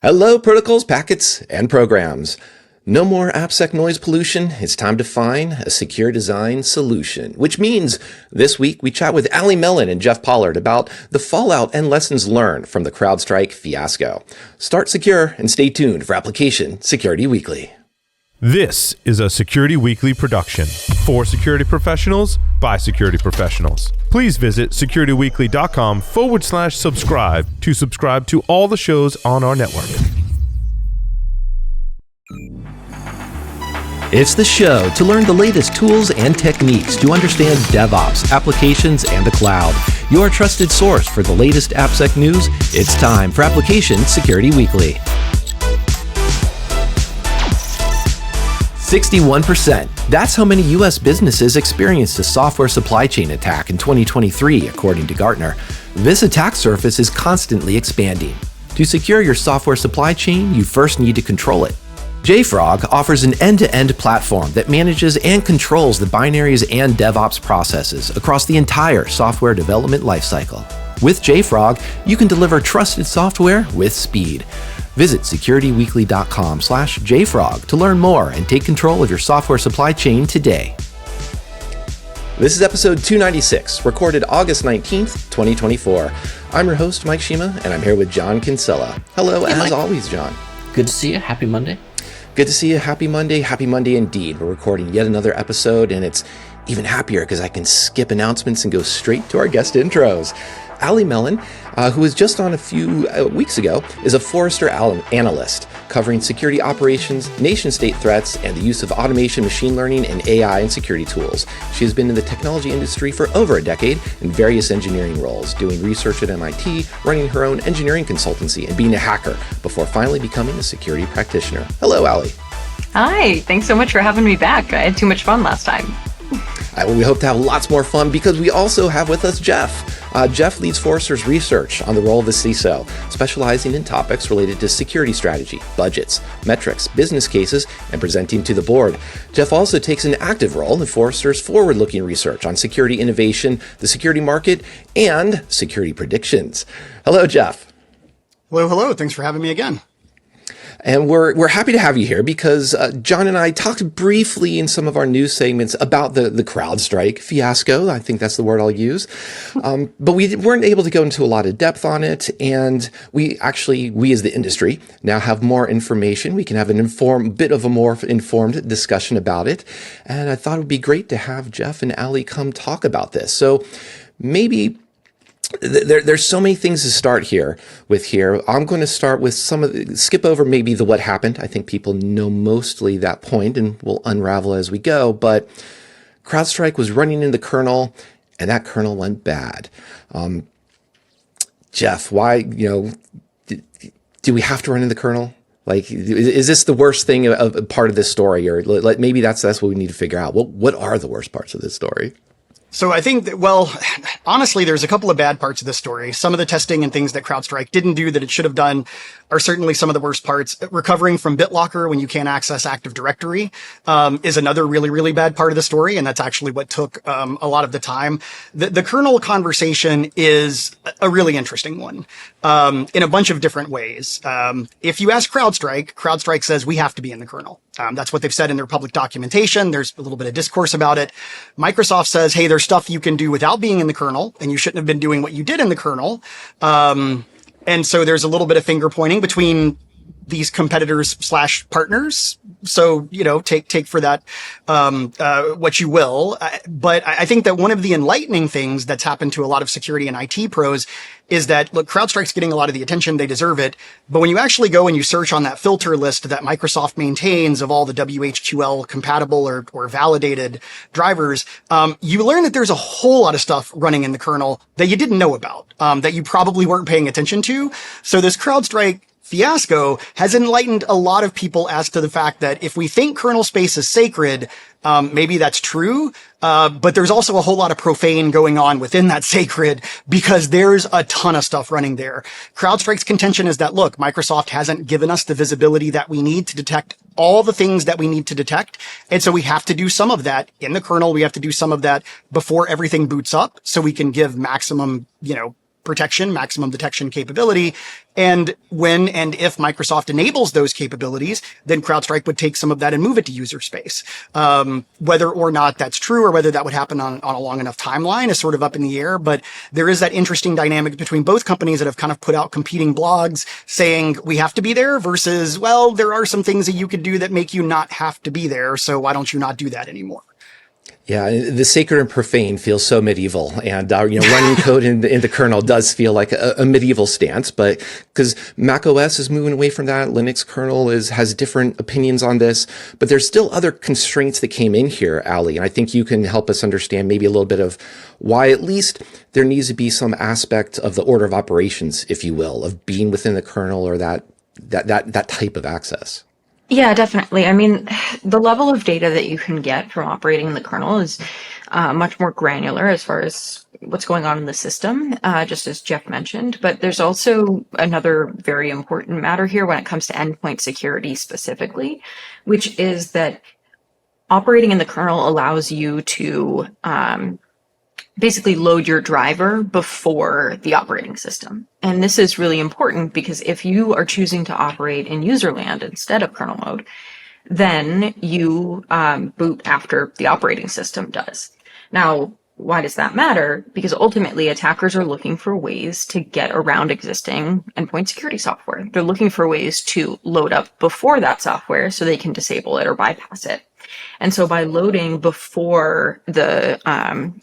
Hello, protocols, packets, and programs. No more AppSec noise pollution. It's time to find a secure design solution, which means this week we chat with Allie Mellen and Jeff Pollard about the fallout and lessons learned from the CrowdStrike fiasco. Start secure and stay tuned for Application Security Weekly. This is a Security Weekly production for security professionals by security professionals. Please visit securityweekly.com/subscribe to subscribe to all the shows on our network. It's the show to learn the latest tools and techniques to understand DevOps, applications, and the cloud. Your trusted source for the latest AppSec news. It's time for Application Security Weekly. 61%. That's how many U.S. businesses experienced a software supply chain attack in 2023, according to Gartner. This attack surface is constantly expanding. To secure your software supply chain, you first need to control it. JFrog offers an end-to-end platform that manages and controls the binaries and DevOps processes across the entire software development lifecycle. With JFrog, you can deliver trusted software with speed. Visit securityweekly.com/jfrog to learn more and take control of your software supply chain today. This is episode 296, recorded August 19th, 2024. I'm your host, Mike Shima, and I'm here with John Kinsella. Hello, hey, as Mike. always, John. Good to see you. Happy Monday. Good to see you. Happy Monday. Happy Monday indeed. We're recording yet another episode, and it's even happier because I can skip announcements and go straight to our guest intros. Allie Mellen, who was just on a few weeks ago, is a Forrester analyst covering security operations, nation-state threats, and the use of automation, machine learning, and AI and security tools. She has been in the technology industry for over a decade in various engineering roles, doing research at MIT, running her own engineering consultancy, and being a hacker before finally becoming a security practitioner. Hello, Allie. Hi, thanks so much for having me back. I had too much fun last time. We hope to have lots more fun because we also have with us Jeff. Jeff leads Forrester's research on the role of the CISO, specializing in topics related to security strategy, budgets, metrics, business cases, and presenting to the board. Jeff also takes an active role in Forrester's forward-looking research on security innovation, the security market, and security predictions. Hello, Jeff. Hello. Thanks for having me again. And we're happy to have you here because John and I talked briefly in some of our news segments about the CrowdStrike fiasco. I think that's the word I'll use. But we weren't able to go into a lot of depth on it. And we as the industry now have more information. We can have a bit of a more informed discussion about it. And I thought it would be great to have Jeff and Allie come talk about this. So maybe there's so many things to start here. I'm going to start with skip over maybe the what happened. I think people know mostly that point and we'll unravel as we go. But CrowdStrike was running in the kernel and that kernel went bad. Jeff, why, do we have to run in the kernel? Like, is this the worst thing of part of this story? Or like maybe that's what we need to figure out. What are the worst parts of this story? So I think that, honestly, there's a couple of bad parts of this story. Some of the testing and things that CrowdStrike didn't do that it should have done are certainly some of the worst parts. Recovering from BitLocker when you can't access Active Directory is another really, really bad part of the story. And that's actually what took a lot of the time. The kernel conversation is a really interesting one in a bunch of different ways. If you ask CrowdStrike says we have to be in the kernel. That's what they've said in their public documentation. There's a little bit of discourse about it. Microsoft says, hey, there's stuff you can do without being in the kernel, and you shouldn't have been doing what you did in the kernel. And so there's a little bit of finger pointing between these competitors / partners. So, take for that, what you will. But I think that one of the enlightening things that's happened to a lot of security and IT pros is that, look, CrowdStrike's getting a lot of the attention. They deserve it. But when you actually go and you search on that filter list that Microsoft maintains of all the WHQL compatible or validated drivers, you learn that there's a whole lot of stuff running in the kernel that you didn't know about, that you probably weren't paying attention to. So this CrowdStrike fiasco has enlightened a lot of people as to the fact that if we think kernel space is sacred, maybe that's true. But there's also a whole lot of profane going on within that sacred because there's a ton of stuff running there. CrowdStrike's contention is that, look, Microsoft hasn't given us the visibility that we need to detect all the things that we need to detect. And so we have to do some of that in the kernel. We have to do some of that before everything boots up so we can give maximum, protection, maximum detection capability. And when and if Microsoft enables those capabilities, then CrowdStrike would take some of that and move it to user space. Whether or not that's true or whether that would happen on a long enough timeline is sort of up in the air. But there is that interesting dynamic between both companies that have kind of put out competing blogs saying we have to be there versus, well, there are some things that you could do that make you not have to be there. So why don't you not do that anymore? Yeah, the sacred and profane feels so medieval, and running code in the kernel does feel like a medieval stance. But because Mac OS is moving away from that, Linux kernel has different opinions on this. But there's still other constraints that came in here, Allie, and I think you can help us understand maybe a little bit of why at least there needs to be some aspect of the order of operations, if you will, of being within the kernel or that type of access. Yeah, definitely. I mean, the level of data that you can get from operating the kernel is much more granular as far as what's going on in the system, just as Jeff mentioned. But there's also another very important matter here when it comes to endpoint security specifically, which is that operating in the kernel allows you to basically load your driver before the operating system. And this is really important because if you are choosing to operate in user land instead of kernel mode, then you boot after the operating system does. Now, why does that matter? Because ultimately attackers are looking for ways to get around existing endpoint security software. They're looking for ways to load up before that software so they can disable it or bypass it. And so by loading before the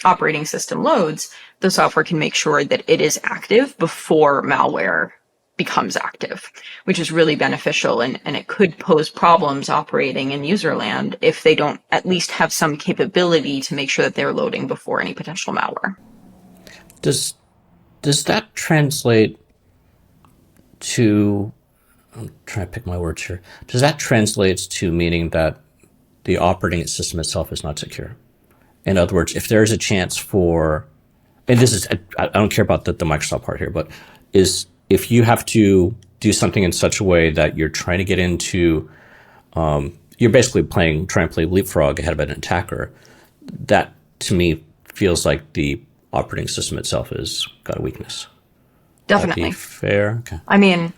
operating system loads, the software can make sure that it is active before malware becomes active, which is really beneficial. And it could pose problems operating in user land if they don't at least have some capability to make sure that they're loading before any potential malware. Does that translate to, I'm trying to pick my words here. Does that translate to meaning that the operating system itself is not secure? In other words, if there's a chance for, and this is, I don't care about the Microsoft part here, but is if you have to do something in such a way that you're trying to get into, you're basically trying to play leapfrog ahead of an attacker, that to me feels like the operating system itself has got a weakness. Definitely. Would that be fair? Okay. I mean,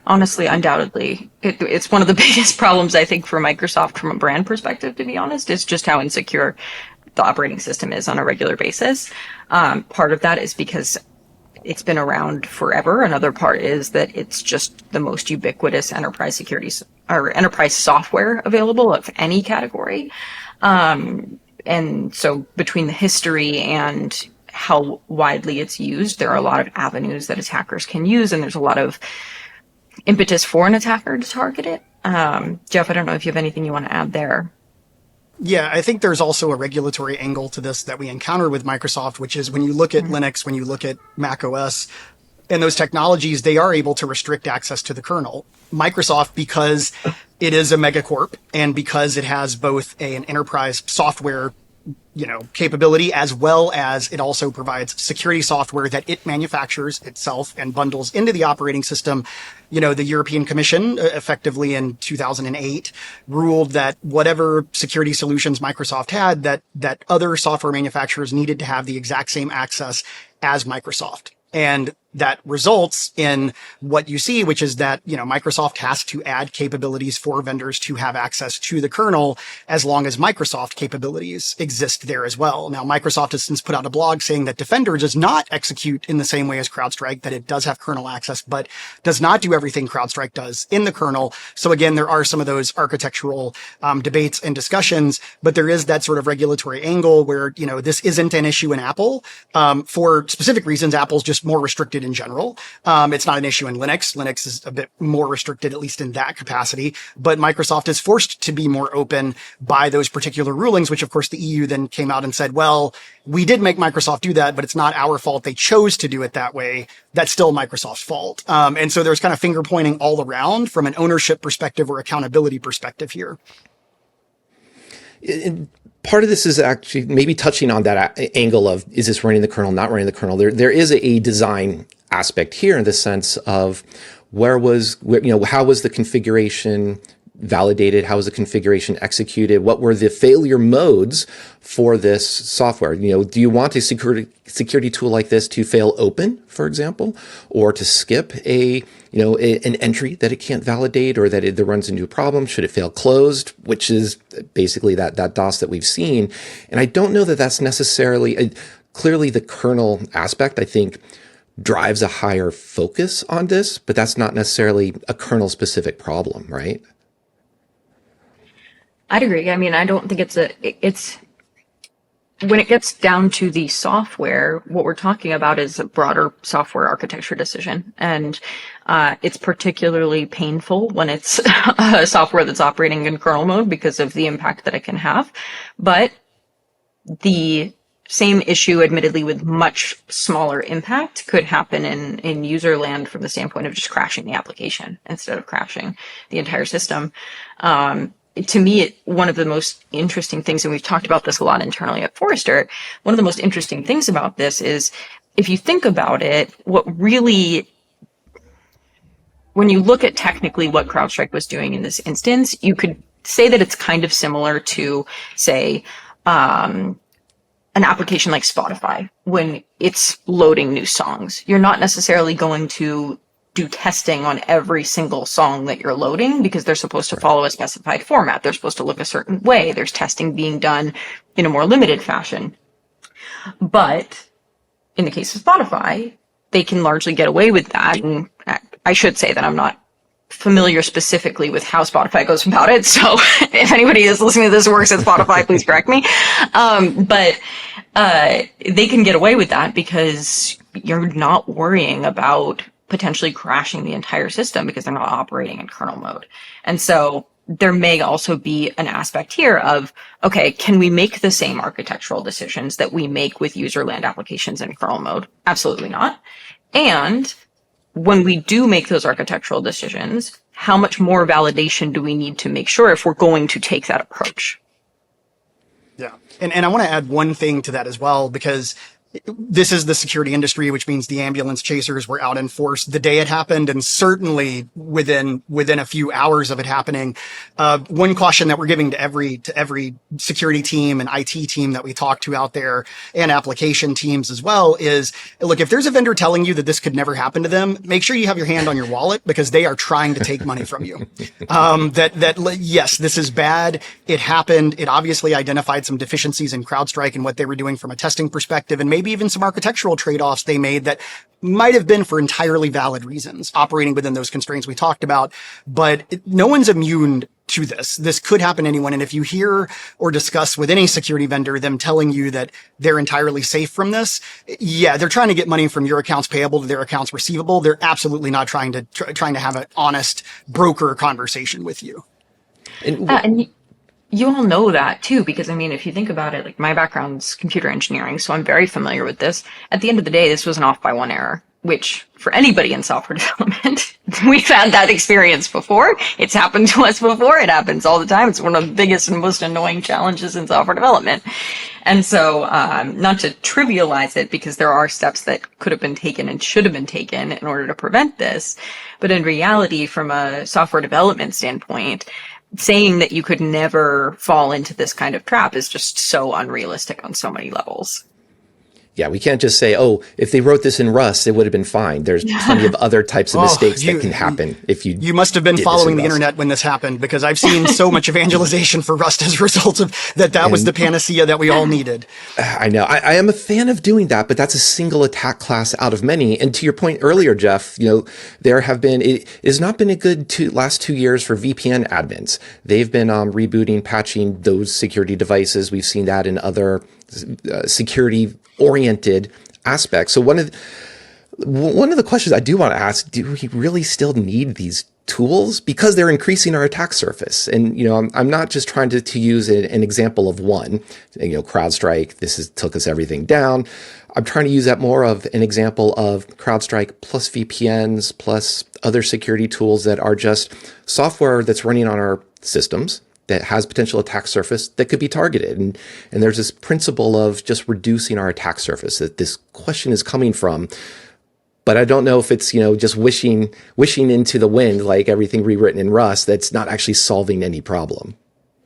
honestly, undoubtedly, it's one of the biggest problems, I think, for Microsoft from a brand perspective, to be honest, is just how insecure the operating system is on a regular basis. Part of that is because it's been around forever. Another part is that it's just the most ubiquitous enterprise security or enterprise software available of any category. And so between the history and how widely it's used, there are a lot of avenues that attackers can use, and there's a lot of impetus for an attacker to target it. Jeff, I don't know if you have anything you want to add there. Yeah, I think there's also a regulatory angle to this that we encounter with Microsoft, which is when you look at Linux, when you look at Mac OS, and those technologies, they are able to restrict access to the kernel. Microsoft, because it is a megacorp and because it has both an enterprise software capability, as well as it also provides security software that it manufactures itself and bundles into the operating system. The European Commission, effectively in 2008, ruled that whatever security solutions Microsoft had, that other software manufacturers needed to have the exact same access as Microsoft. And that results in what you see, which is that, Microsoft has to add capabilities for vendors to have access to the kernel as long as Microsoft capabilities exist there as well. Now, Microsoft has since put out a blog saying that Defender does not execute in the same way as CrowdStrike, that it does have kernel access, but does not do everything CrowdStrike does in the kernel. So again, there are some of those architectural debates and discussions, but there is that sort of regulatory angle where, this isn't an issue in Apple. For specific reasons, Apple's just more restricted in general. It's not an issue in Linux. Linux is a bit more restricted, at least in that capacity. But Microsoft is forced to be more open by those particular rulings, which of course the EU then came out and said, well, we did make Microsoft do that, but it's not our fault. They chose to do it that way. That's still Microsoft's fault. And so there's kind of finger pointing all around from an ownership perspective or accountability perspective here. Part of this is actually maybe touching on that angle of, is this running the kernel, not running the kernel? There is a design aspect here in the sense of how was the configuration validated? How was the configuration executed? What were the failure modes for this software? Do you want a security tool like this to fail open, for example, or to skip an entry that it can't validate, or that it runs into a problem? Should it fail closed, which is basically that DOS that we've seen? And I don't know that that's necessarily clearly the kernel aspect, I think, drives a higher focus on this, but that's not necessarily a kernel specific problem, right? I'd agree. I mean, I don't think it's when it gets down to the software, what we're talking about is a broader software architecture decision. And it's particularly painful when it's a software that's operating in kernel mode because of the impact that it can have. But the same issue, admittedly with much smaller impact, could happen in user land from the standpoint of just crashing the application instead of crashing the entire system. To me, one of the most interesting things, and we've talked about this a lot internally at Forrester, one of the most interesting things about this is, if you think about it, when you look at technically what CrowdStrike was doing in this instance, you could say that it's kind of similar to, say, an application like Spotify. When it's loading new songs, you're not necessarily going to do testing on every single song that you're loading, because they're supposed to follow a specified format. They're supposed to look a certain way. There's testing being done in a more limited fashion. But in the case of Spotify, they can largely get away with that. And I should say that I'm not familiar specifically with how Spotify goes about it. So if anybody is listening to this who works at Spotify, please correct me. But they can get away with that because you're not worrying about potentially crashing the entire system because they're not operating in kernel mode. And so there may also be an aspect here of, okay, can we make the same architectural decisions that we make with user land applications in kernel mode? Absolutely not. And when we do make those architectural decisions, how much more validation do we need to make sure if we're going to take that approach? Yeah. And I want to add one thing to that as well, because this is the security industry, which means the ambulance chasers were out in force the day it happened, and certainly within a few hours of it happening. One caution that we're giving to every security team and IT team that we talk to out there, and application teams as well, is, look, if there's a vendor telling you that this could never happen to them, make sure you have your hand on your wallet, because they are trying to take money from you. Yes, this is bad. It happened. It obviously identified some deficiencies in CrowdStrike and what they were doing from a testing perspective, and maybe even some architectural trade-offs they made that might have been for entirely valid reasons, operating within those constraints we talked about. But no one's immune to this. This could happen to anyone. And if you hear or discuss with any security vendor them telling you that they're entirely safe from this, yeah, they're trying to get money from your accounts payable to their accounts receivable. They're absolutely not trying to have an honest broker conversation with you. And you all know that too, because I mean, if you think about it, like, my background's computer engineering, so I'm very familiar with this. At the end of the day, this was an off by one error, which for anybody in software development, we've had that experience before. It's happened to us before. It happens all the time. It's one of the biggest and most annoying challenges in software development. And so, not to trivialize it, because there are steps that could have been taken and should have been taken in order to prevent this. But in reality, from a software development standpoint, saying that you could never fall into this kind of trap is just so unrealistic on so many levels. Yeah, we can't just say, oh, if they wrote this in Rust, it would have been fine. There's plenty of other types of mistakes that can happen if you. You must have been following the internet when this happened, because I've seen so much evangelization for Rust as a result of that was the panacea that we all needed. I know. I am a fan of doing that, but that's a single attack class out of many. And to your point earlier, Jeff, it has not been a good last 2 years for VPN admins. They've been rebooting, patching those security devices. We've seen that in other security-oriented aspects. So one of the questions I do want to ask: do we really still need these tools? Because they're increasing our attack surface. And I'm not just trying to use an example of one. CrowdStrike. Took us everything down. I'm trying to use that more of an example of CrowdStrike plus VPNs plus other security tools that are just software that's running on our systems that has potential attack surface that could be targeted. And there's this principle of just reducing our attack surface that this question is coming from. but I don't know if it's, just wishing into the wind, like everything rewritten in Rust, that's not actually solving any problem.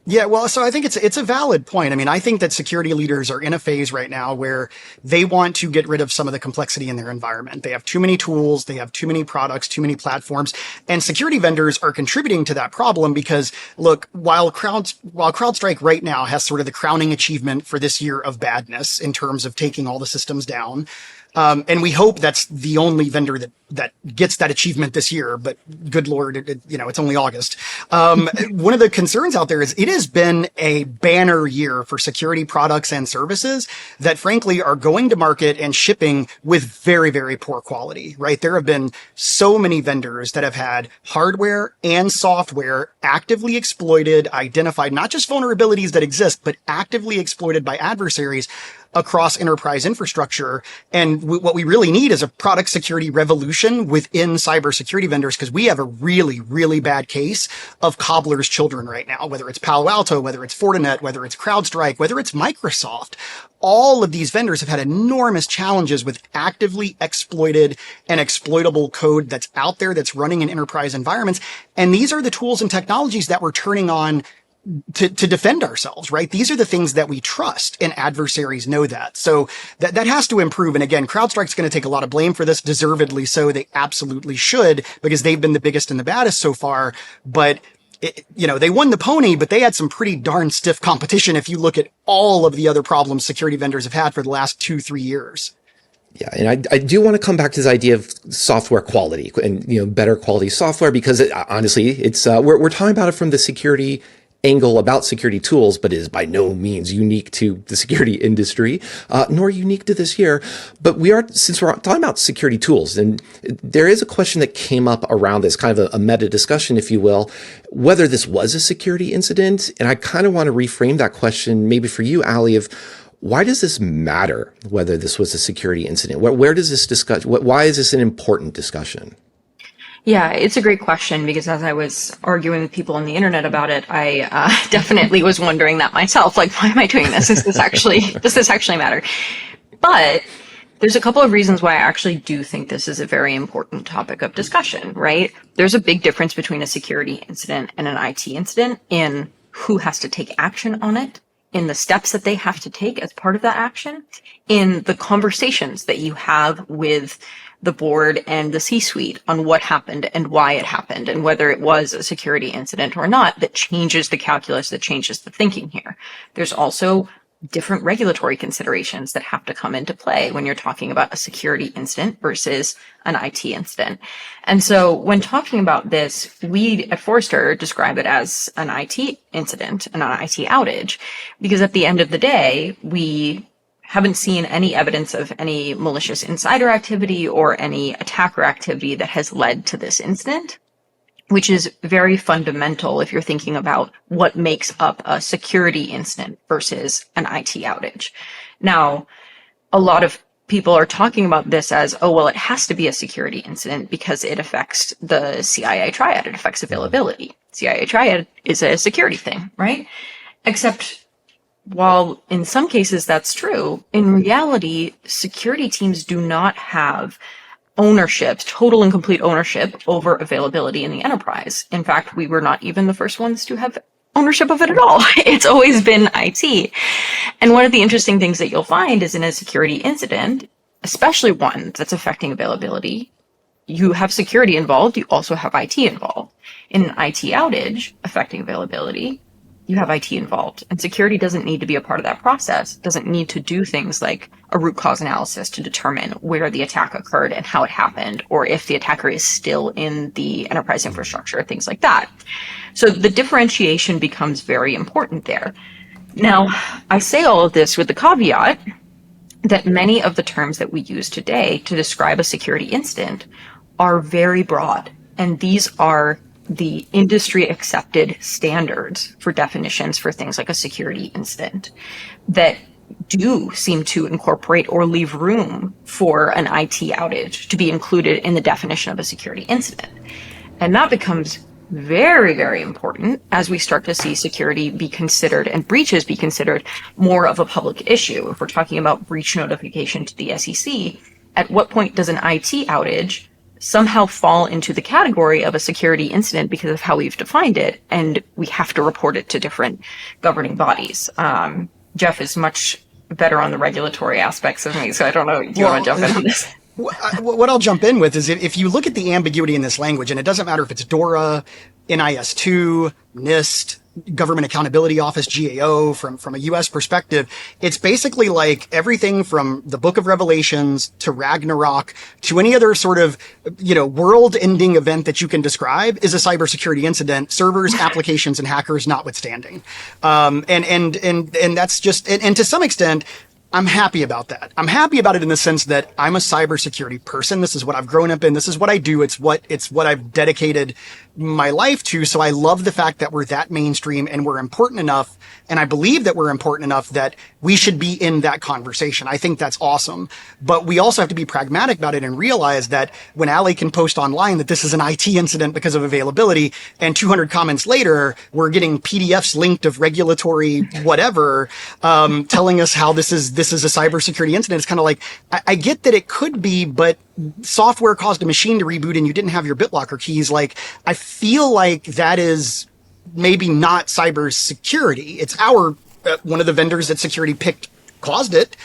Yeah, well, so I think it's a valid point. I mean, I think that security leaders are in a phase right now where they want to get rid of some of the complexity in their environment. They have too many tools, they have too many products, too many platforms, and security vendors are contributing to that problem because, look, while CrowdStrike right now has sort of the crowning achievement for this year of badness in terms of taking all the systems down, and we hope that's the only vendor that gets that achievement this year. But good Lord, it's only August. One of the concerns out there is it has been a banner year for security products and services that frankly are going to market and shipping with very, very poor quality, right? There have been so many vendors that have had hardware and software actively exploited, identified, not just vulnerabilities that exist, but actively exploited by adversaries across enterprise infrastructure. And what we really need is a product security revolution within cybersecurity vendors, because we have a really, really bad case of cobbler's children right now, whether it's Palo Alto, whether it's Fortinet, whether it's CrowdStrike, whether it's Microsoft. All of these vendors have had enormous challenges with actively exploited and exploitable code that's out there that's running in enterprise environments. And these are the tools and technologies that we're turning on to defend ourselves, right? These are the things that we trust, and adversaries know that. So that has to improve. And again, CrowdStrike's going to take a lot of blame for this, deservedly so. They absolutely should, because they've been the biggest and the baddest so far. But they won the pony, but they had some pretty darn stiff competition if you look at all of the other problems security vendors have had for the last 2-3 years. Yeah, and I do want to come back to this idea of software quality and better quality software, because honestly, it's we're talking about it from the security angle about security tools, but is by no means unique to the security industry, nor unique to this year. But since we're talking about security tools, and there is a question that came up around this, kind of a meta discussion, if you will, whether this was a security incident. And I kind of want to reframe that question, maybe for you, Allie, of why does this matter, whether this was a security incident? Where does this discuss? Why is this an important discussion? Yeah, it's a great question, because as I was arguing with people on the internet about it, I definitely was wondering that myself. Like, why am I doing this? Does this actually matter? But there's a couple of reasons why I actually do think this is a very important topic of discussion, right? There's a big difference between a security incident and an IT incident in who has to take action on it, in the steps that they have to take as part of that action, in the conversations that you have with the board and the C-suite on what happened and why it happened, and whether it was a security incident or not, that changes the calculus, that changes the thinking here. There's also different regulatory considerations that have to come into play when you're talking about a security incident versus an IT incident. And so when talking about this, we at Forrester describe it as an IT incident and an IT outage, because at the end of the day, we haven't seen any evidence of any malicious insider activity or any attacker activity that has led to this incident, which is very fundamental if you're thinking about what makes up a security incident versus an IT outage. Now, a lot of people are talking about this as, oh, well, it has to be a security incident because it affects the CIA triad. It affects availability. CIA triad is a security thing, right? Except while in some cases that's true, in reality, security teams do not have ownership, total and complete ownership over availability in the enterprise. In fact, we were not even the first ones to have ownership of it at all. It's always been IT. And one of the interesting things that you'll find is in a security incident, especially one that's affecting availability, you have security involved, you also have IT involved. In an IT outage affecting availability, you have IT involved, and security doesn't need to be a part of that process. It doesn't need to do things like a root cause analysis to determine where the attack occurred and how it happened, or if the attacker is still in the enterprise infrastructure, things like that. So the differentiation becomes very important there. Now, I say all of this with the caveat that many of the terms that we use today to describe a security incident are very broad, and these are the industry accepted standards for definitions for things like a security incident that do seem to incorporate or leave room for an IT outage to be included in the definition of a security incident. And that becomes very, very important as we start to see security be considered and breaches be considered more of a public issue. If we're talking about breach notification to the SEC, at what point does an IT outage somehow fall into the category of a security incident because of how we've defined it, and we have to report it to different governing bodies? Jeff is much better on the regulatory aspects of me, so I don't know. Do you want to jump in on this? What I'll jump in with is if you look at the ambiguity in this language, and it doesn't matter if it's DORA, NIS2, NIST, Government Accountability Office, GAO, from a US perspective, it's basically like everything from the Book of Revelations to Ragnarok to any other sort of, world-ending event that you can describe is a cybersecurity incident, servers, applications, and hackers notwithstanding. And that's just, and to some extent, I'm happy about that. I'm happy about it in the sense that I'm a cybersecurity person. This is what I've grown up in. This is what I do. It's what I've dedicated my life to. So I love the fact that we're that mainstream and we're important enough. And I believe that we're important enough that we should be in that conversation. I think that's awesome. But we also have to be pragmatic about it and realize that when Allie can post online that this is an IT incident because of availability, and 200 comments later, we're getting PDFs linked of regulatory whatever, telling us how this is a cybersecurity incident. It's kind of like, I get that it could be, but software caused a machine to reboot and you didn't have your BitLocker keys. Like, I feel like that is maybe not cybersecurity. It's one of the vendors that security picked caused it.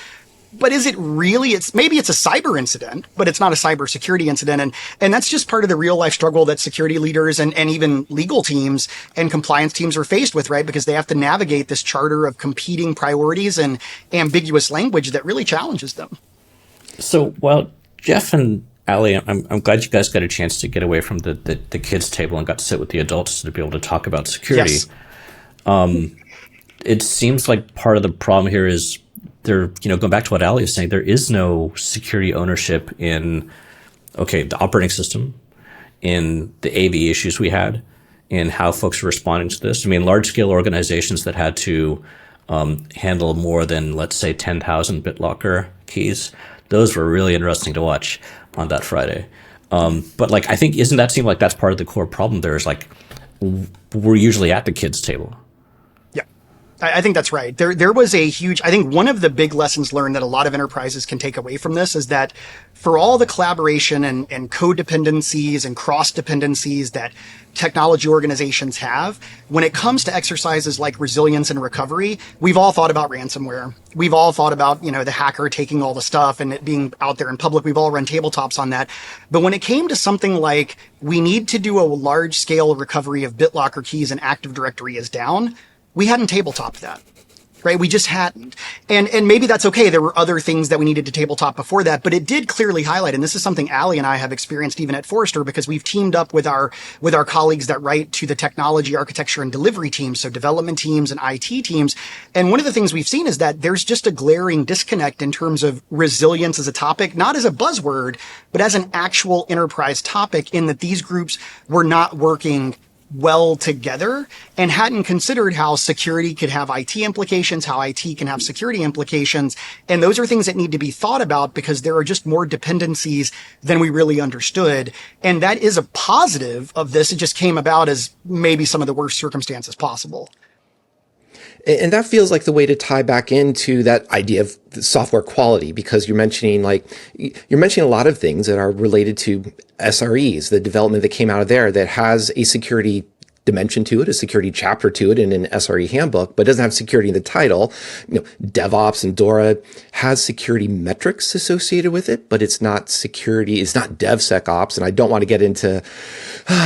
But is it really? Maybe it's a cyber incident, but it's not a cybersecurity incident. And that's just part of the real life struggle that security leaders and even legal teams and compliance teams are faced with, right? Because they have to navigate this charter of competing priorities and ambiguous language that really challenges them. So while Jeff and Allie, I'm glad you guys got a chance to get away from the kids' table and got to sit with the adults to be able to talk about security. Yes. It seems like part of the problem here is going back to what Allie was saying, there is no security ownership in, the operating system, in the AV issues we had, in how folks are responding to this. I mean, large scale organizations that had to handle more than, let's say, 10,000 BitLocker keys, those were really interesting to watch on that Friday. But I think, doesn't that seem like that's part of the core problem there is we're usually at the kids' table. I think that's right. There was I think one of the big lessons learned that a lot of enterprises can take away from this is that for all the collaboration and codependencies and cross dependencies that technology organizations have, when it comes to exercises like resilience and recovery, we've all thought about ransomware. We've all thought about, the hacker taking all the stuff and it being out there in public. We've all run tabletops on that. But when it came to something like we need to do a large scale recovery of BitLocker keys and Active Directory is down, we hadn't tabletopped that, right? We just hadn't. And maybe that's okay. There were other things that we needed to tabletop before that, but it did clearly highlight, and this is something Allie and I have experienced even at Forrester because we've teamed up with our colleagues that write to the technology, architecture, and delivery teams, so development teams and IT teams. And one of the things we've seen is that there's just a glaring disconnect in terms of resilience as a topic, not as a buzzword, but as an actual enterprise topic, in that these groups were not working well together and hadn't considered how security could have IT implications, how IT can have security implications. And those are things that need to be thought about because there are just more dependencies than we really understood. And that is a positive of this. It just came about as maybe some of the worst circumstances possible. And that feels like the way to tie back into that idea of software quality, because you're mentioning a lot of things that are related to SREs, the development that came out of there that has a security dimension to it, a security chapter to it in an SRE handbook, but doesn't have security in the title. DevOps and DORA has security metrics associated with it, but it's not security. It's not DevSecOps. And I don't want to get into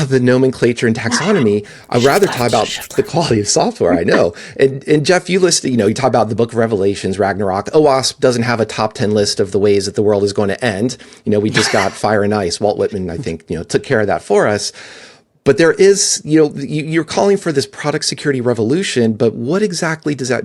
the nomenclature and taxonomy. I'd rather talk about the quality of software. I know. And Jeff, you listed, you talk about the Book of Revelations, Ragnarok. OWASP doesn't have a top 10 list of the ways that the world is going to end. We just got Fire and Ice. Walt Whitman, I think, took care of that for us. But there is, you're calling for this product security revolution, but what exactly does that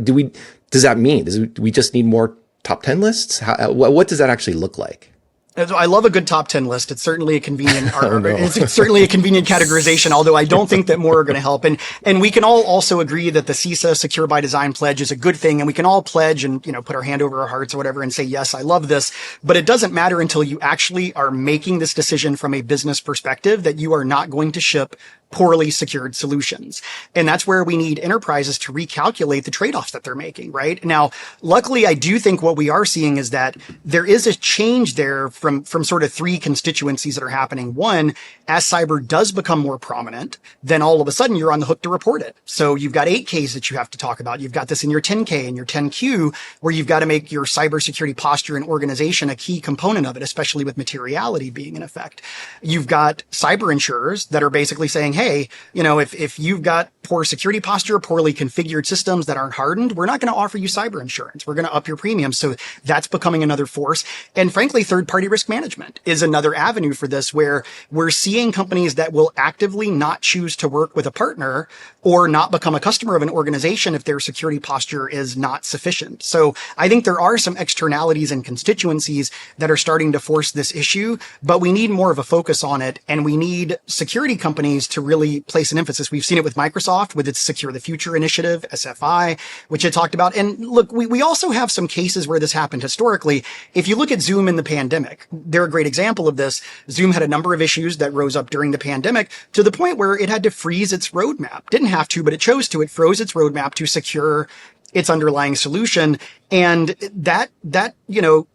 mean? Do we just need more top 10 lists? What does that actually look like? I love a good top 10 list. It's certainly a convenient, it's certainly a convenient categorization, although I don't think that more are going to help. And we can all also agree that the CISA Secure by Design pledge is a good thing. And we can all pledge and, put our hand over our hearts or whatever and say, yes, I love this. But it doesn't matter until you actually are making this decision from a business perspective that you are not going to ship poorly secured solutions. And that's where we need enterprises to recalculate the trade-offs that they're making, right? Now, luckily, I do think what we are seeing is that there is a change there from sort of three constituencies that are happening. One, as cyber does become more prominent, then all of a sudden you're on the hook to report it. So you've got 8Ks that you have to talk about. You've got this in your 10K and your 10Q, where you've got to make your cybersecurity posture and organization a key component of it, especially with materiality being in effect. You've got cyber insurers that are basically saying, hey, if you've got poor security posture, poorly configured systems that aren't hardened, we're not going to offer you cyber insurance. We're going to up your premium. So that's becoming another force. And frankly, third-party risk management is another avenue for this, where we're seeing companies that will actively not choose to work with a partner or not become a customer of an organization if their security posture is not sufficient. So I think there are some externalities and constituencies that are starting to force this issue, but we need more of a focus on it. And we need security companies to really place an emphasis. We've seen it with Microsoft with its Secure the Future initiative, SFI, which it talked about. And look, we also have some cases where this happened historically. If you look at Zoom in the pandemic, they're a great example of this. Zoom had a number of issues that rose up during the pandemic to the point where it had to freeze its roadmap. Didn't have to, but it chose to. It froze its roadmap to secure its underlying solution. And that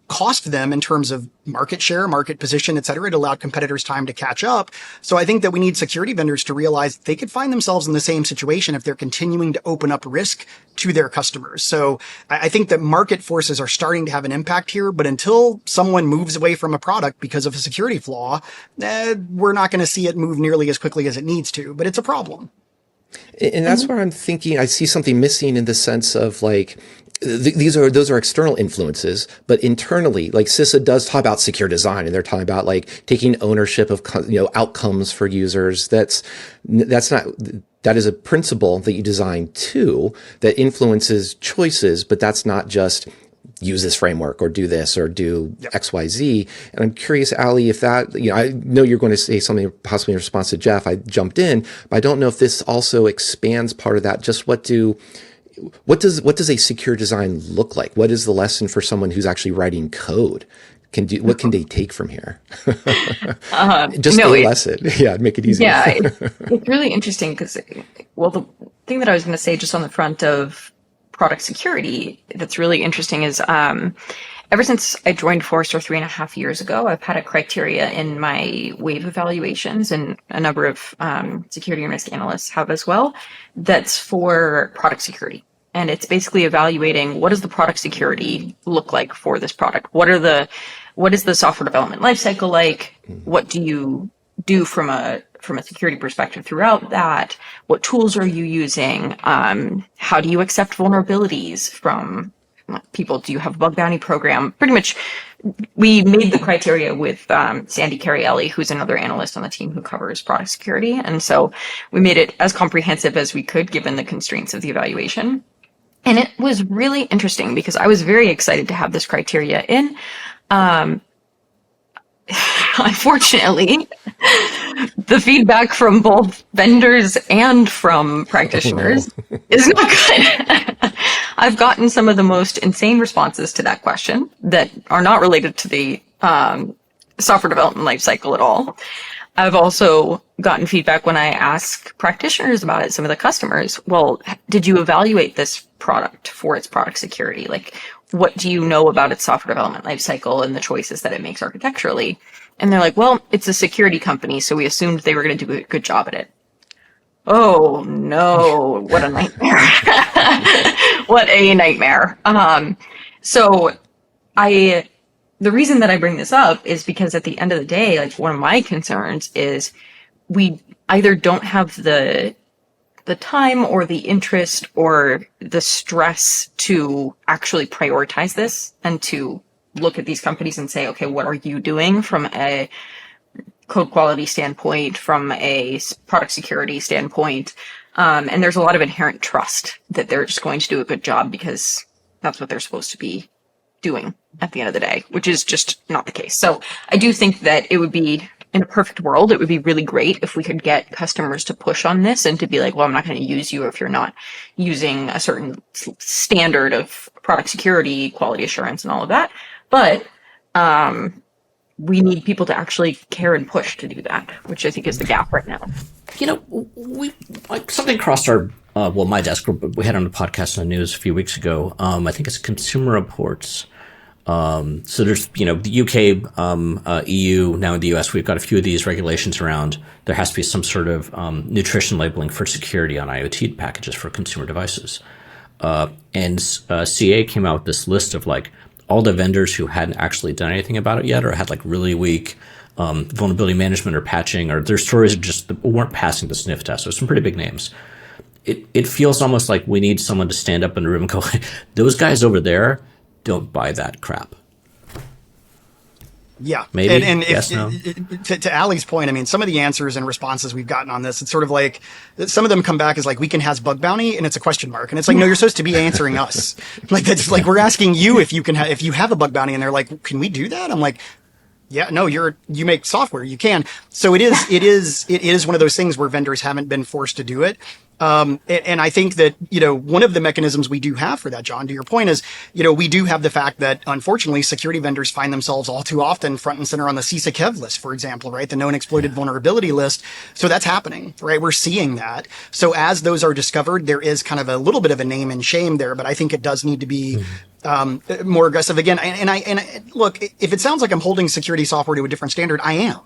cost them in terms of market share, market position, et cetera. It allowed competitors time to catch up. So I think that we need security vendors to realize they could find themselves in the same situation if they're continuing to open up risk to their customers. So I think that market forces are starting to have an impact here, but until someone moves away from a product because of a security flaw, we're not going to see it move nearly as quickly as it needs to, but it's a problem. And that's where I'm thinking I see something missing in the sense of like, those are external influences, but internally, like CISA does talk about secure design, and they're talking about like taking ownership of outcomes for users. That is a principle that you design to that influences choices, but that's not just use this framework or do this or do X, Y, Z. And I'm curious, Allie, if that, I know you're going to say something possibly in response to Jeff. I jumped in, but I don't know if this also expands part of that. Just what does a secure design look like? What is the lesson for someone who's actually writing code? What can they take from here? Just a lesson. Yeah, make it easy. Yeah, it's really interesting because, the thing that I was going to say just on the front of product security that's really interesting is ever since I joined Forrester 3.5 years ago, I've had a criteria in my wave evaluations, and a number of security and risk analysts have as well, that's for product security. And it's basically evaluating what does the product security look like for this product? What is the software development lifecycle like? What do you do from a security perspective throughout that? What tools are you using? How do you accept vulnerabilities from people? Do you have a bug bounty program? Pretty much, we made the criteria with Sandy Carielli, who's another analyst on the team who covers product security. And so we made it as comprehensive as we could given the constraints of the evaluation. And it was really interesting because I was very excited to have this criteria in. Unfortunately, the feedback from both vendors and from practitioners is not good. I've gotten some of the most insane responses to that question that are not related to the software development lifecycle at all. I've also gotten feedback when I ask practitioners about it, some of the customers, well, did you evaluate this product for its product security? Like, what do you know about its software development lifecycle and the choices that it makes architecturally? And they're like, well, it's a security company, so we assumed they were going to do a good job at it. Oh, no, what a nightmare. What a nightmare. The reason that I bring this up is because at the end of the day, like one of my concerns is we either don't have the time or the interest or the stress to actually prioritize this and to look at these companies and say, okay, what are you doing from a code quality standpoint, from a product security standpoint? And there's a lot of inherent trust that they're just going to do a good job because that's what they're supposed to be doing at the end of the day, which is just not the case. So I do think that it would be, in a perfect world, it would be really great if we could get customers to push on this and to be like, well, I'm not going to use you if you're not using a certain standard of product security, quality assurance, and all of that. But we need people to actually care and push to do that, which I think is the gap right now. Something crossed my desk. We had on the podcast on the news a few weeks ago. I think it's Consumer Reports. So there's, the UK, EU, now in the US, we've got a few of these regulations around. There has to be some sort of nutrition labeling for security on IoT packages for consumer devices. And CA came out with this list of all the vendors who hadn't actually done anything about it yet, or had really weak vulnerability management or patching, or their stories just weren't passing the sniff test. So some pretty big names. It feels almost like we need someone to stand up in the room and go, those guys over there, don't buy that crap. Yeah. Maybe. And yes, no. To Allie's point, I mean, some of the answers and responses we've gotten on this, it's sort of like some of them come back as Weekend has bug bounty, and it's a question mark. And it's no, you're supposed to be answering us. That's we're asking you if you have a bug bounty, and they're like, can we do that? I'm like, yeah, no, you make software, you can. So it is one of those things where vendors haven't been forced to do it. And I think that, one of the mechanisms we do have for that, John, to your point is, we do have the fact that unfortunately security vendors find themselves all too often front and center on the CISA list, for example, right? The known exploited vulnerability list. So that's happening, right? We're seeing that. So as those are discovered, there is kind of a little bit of a name and shame there, but I think it does need to be more aggressive again. And I look, if it sounds like I'm holding security software to a different standard, I am.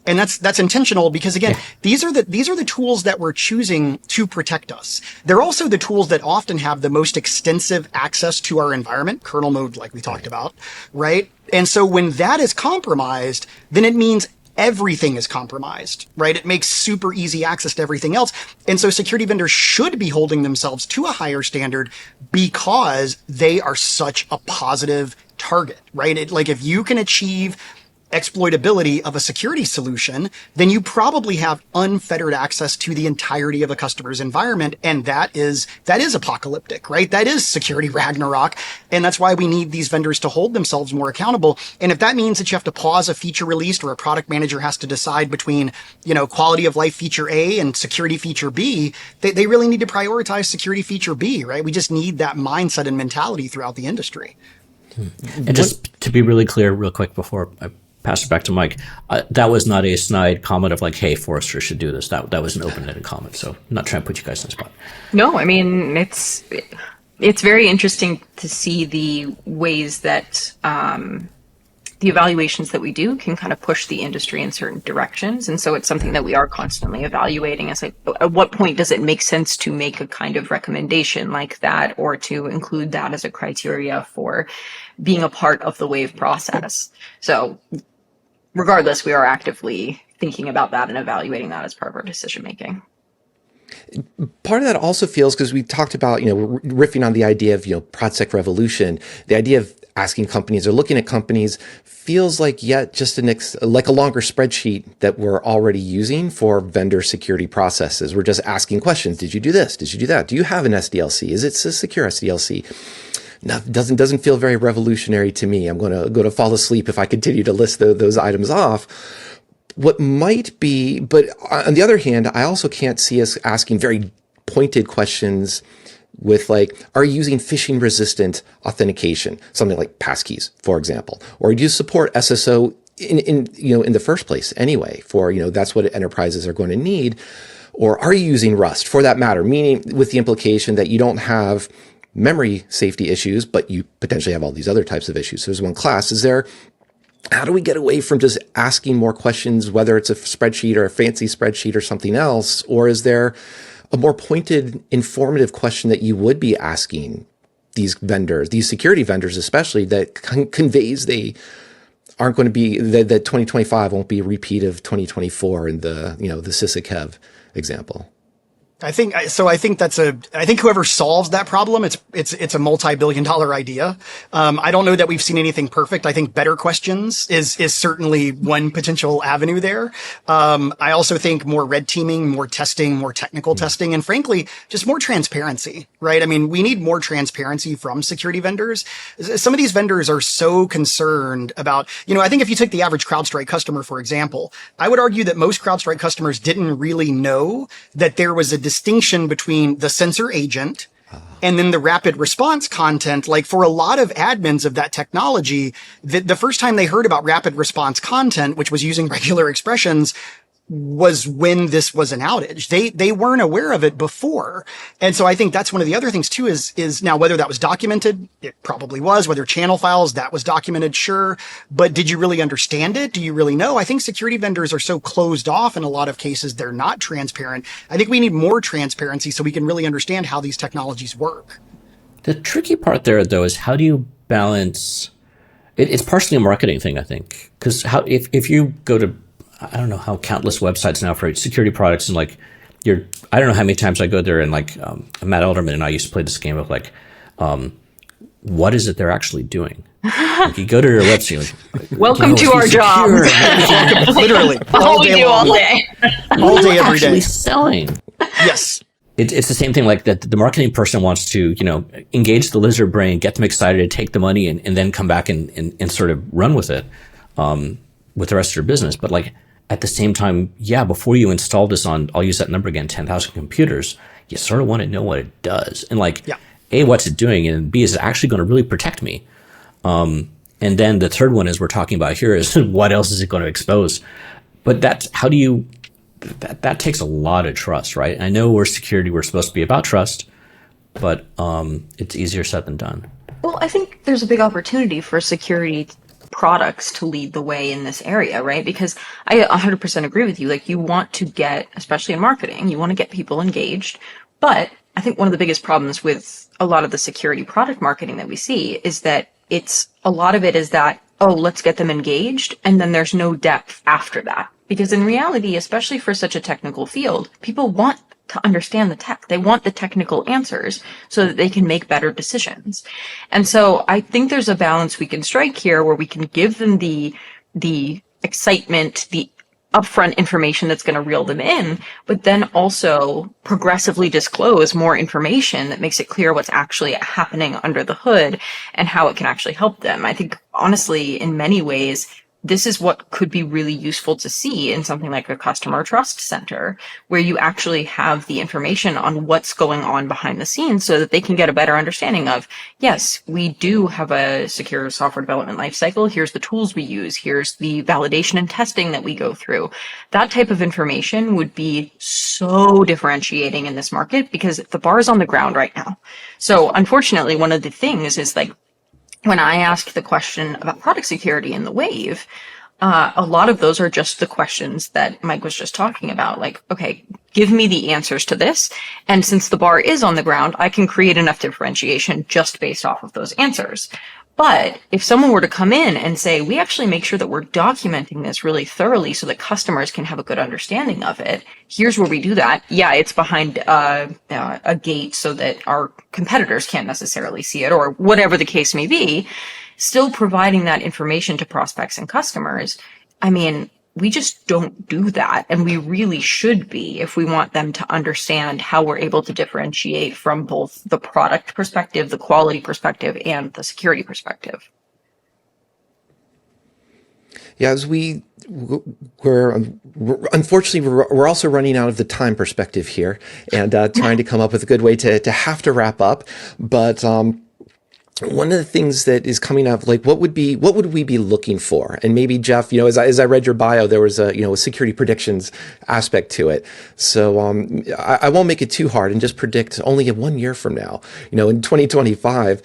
And that's intentional because again, these are the tools that we're choosing to protect us. They're also the tools that often have the most extensive access to our environment, kernel mode, like we talked about, right? And so when that is compromised, then it means everything is compromised, right? It makes super easy access to everything else. And so security vendors should be holding themselves to a higher standard because they are such a positive target, right? If you can achieve exploitability of a security solution, then you probably have unfettered access to the entirety of a customer's environment. And that is apocalyptic, right? That is security Ragnarok. And that's why we need these vendors to hold themselves more accountable. And if that means that you have to pause a feature release or a product manager has to decide between, quality of life feature A and security feature B, they really need to prioritize security feature B, right? We just need that mindset and mentality throughout the industry. And just to be really clear real quick before I pass it back to Mike, that was not a snide comment of hey, Forrester should do this. That was an open-ended comment. So I'm not trying to put you guys in the spot. No, I mean, it's very interesting to see the ways that the evaluations that we do can kind of push the industry in certain directions. And so it's something that we are constantly evaluating as at what point does it make sense to make a kind of recommendation like that, or to include that as a criteria for being a part of the wave process. So regardless, we are actively thinking about that and evaluating that as part of our decision making. Part of that also feels, because we talked about, riffing on the idea of, ProdSec revolution, the idea of asking companies or looking at companies feels like yet just like a longer spreadsheet that we're already using for vendor security processes. We're just asking questions. Did you do this? Did you do that? Do you have an SDLC? Is it a secure SDLC? No, it doesn't feel very revolutionary to me. I'm going to fall asleep if I continue to list those items off. What might be, but on the other hand, I also can't see us asking very pointed questions with are you using phishing resistant authentication? Something like passkeys, for example, or do you support SSO in the first place anyway, for, that's what enterprises are going to need. Or are you using Rust for that matter? Meaning with the implication that you don't have memory safety issues, but you potentially have all these other types of issues. So there's one class. How do we get away from just asking more questions, whether it's a spreadsheet or a fancy spreadsheet or something else? Or is there a more pointed, informative question that you would be asking these vendors, these security vendors especially, that conveys they aren't going to be, that 2025 won't be a repeat of 2024 in the CISA example? I think whoever solves that problem, it's a multi-billion-dollar idea. I don't know that we've seen anything perfect. I think better questions is certainly one potential avenue there. I also think more red teaming, more testing, more technical testing, and frankly, just more transparency, right? I mean, we need more transparency from security vendors. Some of these vendors are so concerned about, I think if you take the average CrowdStrike customer, for example, I would argue that most CrowdStrike customers didn't really know that there was a distinction between the sensor agent and then the rapid response content. For a lot of admins of that technology, the first time they heard about rapid response content, which was using regular expressions, was when this was an outage. They weren't aware of it before. And so I think that's one of the other things too is now whether that was documented, it probably was, whether channel files, that was documented, sure. But did you really understand it? Do you really know? I think security vendors are so closed off in a lot of cases, they're not transparent. I think we need more transparency so we can really understand how these technologies work. The tricky part there, though, is how do you balance? It's partially a marketing thing, I think, because if you go to, I don't know how countless websites now for security products, and like I don't know how many times I go there and like Matt Elderman and I used to play this game of like, what is it they're actually doing? Like you go to their website. Like, welcome to our job. Literally, all we do all day, every day. Selling. Yes. It's the same thing like that. The marketing person wants to, engage the lizard brain, get them excited, take the money, and then come back and sort of run with it, with the rest of your business. But like at the same time, before you install this on, I'll use that number again, 10,000 computers, you sort of want to know what it does. And like, A, what's it doing? And B, is it actually going to really protect me? And then the third one is we're talking about here is what else is it going to expose? But that's, how do you, that takes a lot of trust, right? I know we're security, we're supposed to be about trust, but it's easier said than done. Well, I think there's a big opportunity for security products to lead the way in this area, right? Because I 100% agree with you. Like you want to get, especially in marketing, you want to get people engaged. But I think one of the biggest problems with a lot of the security product marketing that we see is that a lot of it is that, oh, let's get them engaged. And then there's no depth after that. Because in reality, especially for such a technical field, people want to understand the tech. They want the technical answers so that they can make better decisions. And so I think there's a balance we can strike here where we can give them the excitement, the upfront information that's going to reel them in, but then also progressively disclose more information that makes it clear what's actually happening under the hood and how it can actually help them. I think, honestly, in many ways, this is what could be really useful to see in something like a customer trust center, where you actually have the information on what's going on behind the scenes so that they can get a better understanding of, yes, we do have a secure software development lifecycle. Here's the tools we use. Here's the validation and testing that we go through. That type of information would be so differentiating in this market because the bar is on the ground right now. So unfortunately, one of the things is like, when I ask the question about product security in the wave, a lot of those are just the questions that Mike was just talking about. Like, okay, give me the answers to this. And since the bar is on the ground, I can create enough differentiation just based off of those answers. But if someone were to come in and say, we actually make sure that we're documenting this really thoroughly so that customers can have a good understanding of it, here's where we do that. Yeah, it's behind a gate so that our competitors can't necessarily see it or whatever the case may be, still providing that information to prospects and customers. I mean, we just don't do that. And we really should be if we want them to understand how we're able to differentiate from both the product perspective, the quality perspective, and the security perspective. Yeah, as we're unfortunately, we're also running out of the time perspective here and trying to come up with a good way to have to wrap up. But one of the things that is coming up, like what would we be looking for? And maybe Jeff, as I read your bio, there was a security predictions aspect to it. So, I won't make it too hard and just predict only 1 year from now, in 2025,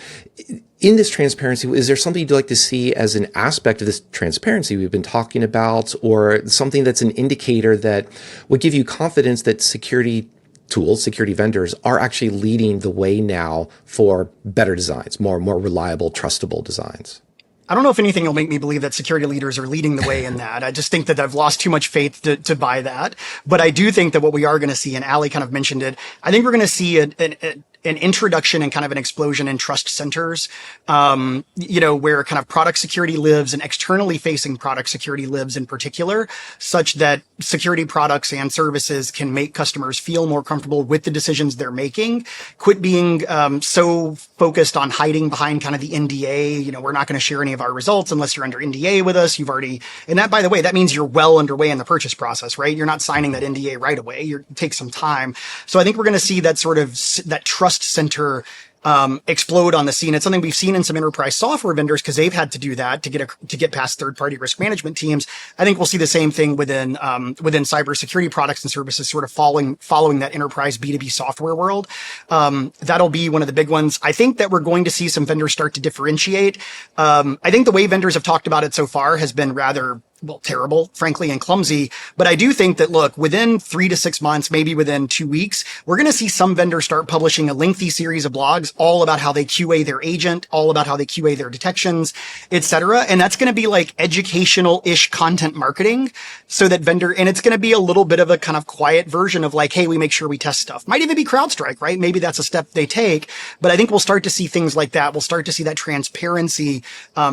in this transparency, is there something you'd like to see as an aspect of this transparency we've been talking about, or something that's an indicator that would give you confidence that security tools, security vendors are actually leading the way now for better designs, more reliable, trustable designs? I don't know if anything will make me believe that security leaders are leading the way in that. I just think that I've lost too much faith to buy that. But I do think that what we are going to see, and Allie kind of mentioned it, I think we're going to see an introduction and kind of an explosion in trust centers, where kind of product security lives and externally facing product security lives in particular, such that security products and services can make customers feel more comfortable with the decisions they're making, quit being so focused on hiding behind kind of the NDA. We're not going to share any of our results unless you're under NDA with us. And that, by the way, that means you're well underway in the purchase process, right? You're not signing that NDA right away. It takes some time. So I think we're going to see that sort of that trust center explode on the scene. It's something we've seen in some enterprise software vendors because they've had to do that to get past third-party risk management teams. I think we'll see the same thing within cybersecurity products and services, sort of following that enterprise B2B software world. That'll be one of the big ones. I think that we're going to see some vendors start to differentiate. I think the way vendors have talked about it so far has been rather terrible, frankly, and clumsy. But I do think that, look, within 3 to 6 months, maybe within 2 weeks, we're going to see some vendors start publishing a lengthy series of blogs all about how they QA their agent, all about how they QA their detections, etc. And that's going to be like educational-ish content marketing so that and it's going to be a little bit of a kind of quiet version of like, hey, we make sure we test stuff. Might even be CrowdStrike, right? Maybe that's a step they take. But I think we'll start to see things like that. We'll start to see that transparency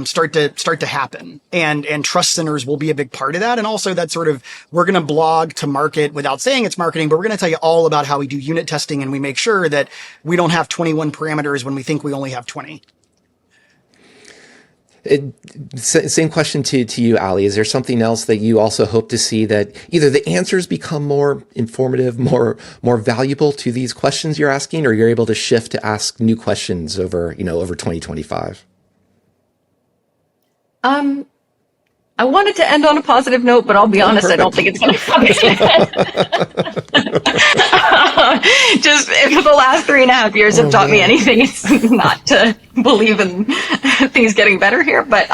start to happen. And trust centers will be a big part of that. And also that sort of, we're going to blog to market without saying it's marketing, but we're going to tell you all about how we do unit testing and we make sure that we don't have 21 parameters when we think we only have 20. Same question to you, Allie. Is there something else that you also hope to see that either the answers become more informative, more valuable to these questions you're asking, or you're able to shift to ask new questions over 2025? I wanted to end on a positive note, but I'll be honest, I don't think it's going to happen. Just if the last 3.5 years have taught me anything, it's not to believe in things getting better here. But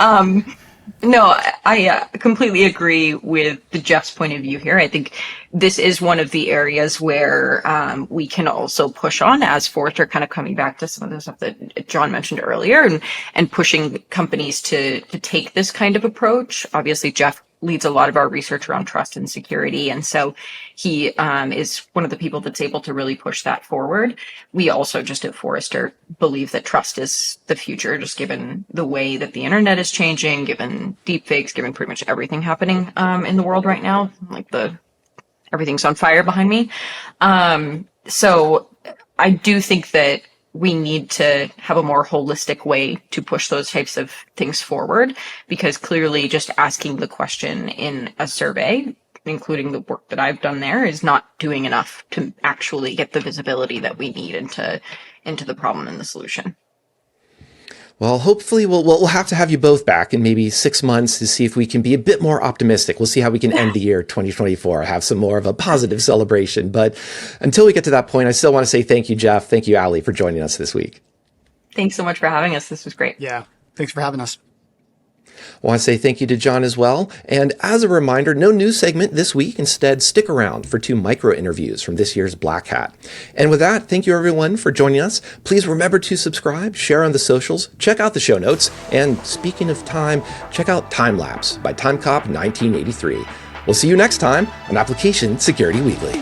no, I completely agree with Jeff's point of view here. I think this is one of the areas where we can also push on as Forrester, kind of coming back to some of the stuff that John mentioned earlier, and pushing companies to take this kind of approach. Obviously, Jeff leads a lot of our research around trust and security, and so he is one of the people that's able to really push that forward. We also just at Forrester believe that trust is the future, just given the way that the internet is changing, given deepfakes, given pretty much everything happening in the world right now, like everything's on fire behind me. So I do think that we need to have a more holistic way to push those types of things forward, because clearly just asking the question in a survey, including the work that I've done there, is not doing enough to actually get the visibility that we need into the problem and the solution. Well, hopefully we'll have to have you both back in maybe 6 months to see if we can be a bit more optimistic. We'll see how we can end the year 2024, have some more of a positive celebration. But until we get to that point, I still want to say thank you, Jeff. Thank you, Allie, for joining us this week. Thanks so much for having us. This was great. Yeah. Thanks for having us. I want to say thank you to John as well. And as a reminder, no news segment this week. Instead, stick around for 2 micro interviews from this year's Black Hat. And with that, thank you everyone for joining us. Please remember to subscribe, share on the socials, check out the show notes. And speaking of time, check out Time Lapse by Timecop 1983. We'll see you next time on Application Security Weekly.